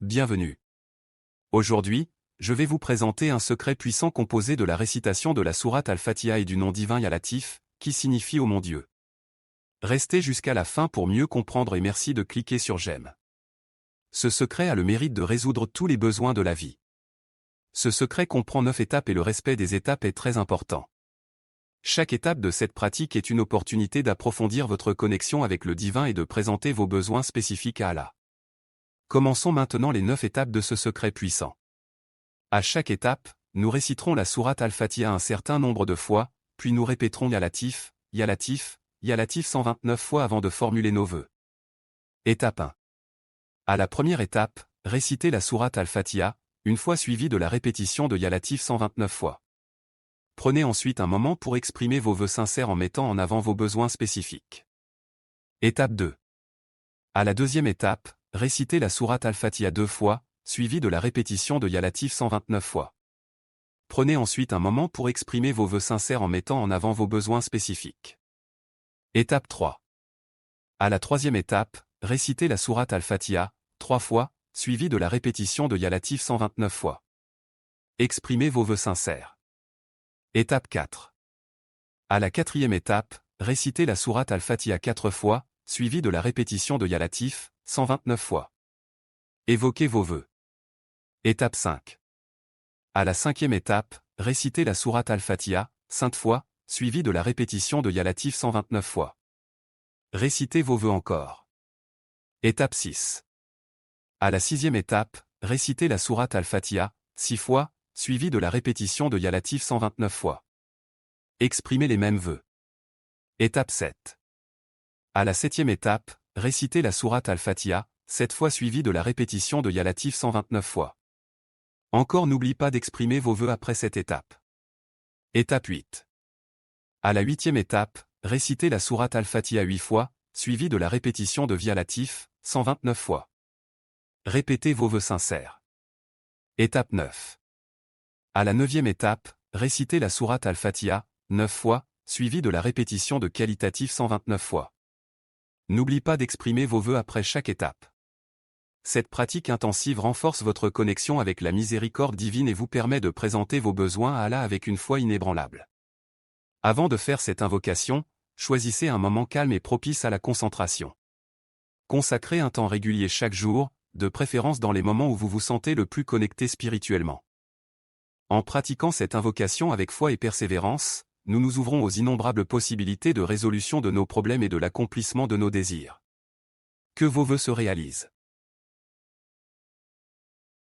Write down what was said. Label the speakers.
Speaker 1: Bienvenue. Aujourd'hui, je vais vous présenter un secret puissant composé de la récitation de la sourate Al-Fatiha et du nom divin Ya Latif, qui signifie ô mon Dieu. Restez jusqu'à la fin pour mieux comprendre et merci de cliquer sur j'aime. Ce secret a le mérite de résoudre tous les besoins de la vie. Ce secret comprend 9 étapes et le respect des étapes est très important. Chaque étape de cette pratique est une opportunité d'approfondir votre connexion avec le divin et de présenter vos besoins spécifiques à Allah. Commençons maintenant les 9 étapes de ce secret puissant. À chaque étape, nous réciterons la sourate Al-Fatiha un certain nombre de fois, puis nous répéterons Ya Latif, Ya Latif, Ya Latif 129 fois avant de formuler nos vœux. Étape 1. À la première étape, récitez la sourate Al-Fatiha, une fois suivie de la répétition de Ya Latif 129 fois. Prenez ensuite un moment pour exprimer vos vœux sincères en mettant en avant vos besoins spécifiques. Étape 2. À la deuxième étape, récitez la sourate Al-Fatiha 2 fois, suivie de la répétition de Ya Latif 129 fois. Prenez ensuite un moment pour exprimer vos vœux sincères en mettant en avant vos besoins spécifiques. Étape 3. À la troisième étape, récitez la sourate Al-Fatiha 3 fois, suivie de la répétition de Ya Latif 129 fois. Exprimez vos vœux sincères. Étape 4. À la quatrième étape, récitez la sourate Al-Fatiha 4 fois, suivie de la répétition de Ya Latif 129 fois. Évoquez vos vœux. Étape 5. À la cinquième étape, récitez la sourate Al-Fatiha 5 fois, suivie de la répétition de Ya Latif 129 fois. Récitez vos vœux encore. Étape 6. À la sixième étape, récitez la sourate Al-Fatiha 6 fois, suivie de la répétition de Ya Latif 129 fois. Exprimez les mêmes vœux. Étape 7. À la septième étape, récitez la sourate Al-Fatiha 7 fois suivie de la répétition de Ya Latif 129 fois. Encore n'oublie pas d'exprimer vos vœux après cette étape. Étape 8. À la huitième étape, récitez la sourate Al-Fatiha 8 fois, suivie de la répétition de Ya Latif 129 fois. Répétez vos vœux sincères. Étape 9. À la neuvième étape, récitez la sourate Al-Fatiha 9 fois, suivie de la répétition de qualitatif 129 fois. N'oublie pas d'exprimer vos vœux après chaque étape. Cette pratique intensive renforce votre connexion avec la miséricorde divine et vous permet de présenter vos besoins à Allah avec une foi inébranlable. Avant de faire cette invocation, choisissez un moment calme et propice à la concentration. Consacrez un temps régulier chaque jour, de préférence dans les moments où vous vous sentez le plus connecté spirituellement. En pratiquant cette invocation avec foi et persévérance, nous nous ouvrons aux innombrables possibilités de résolution de nos problèmes et de l'accomplissement de nos désirs. Que vos vœux se réalisent.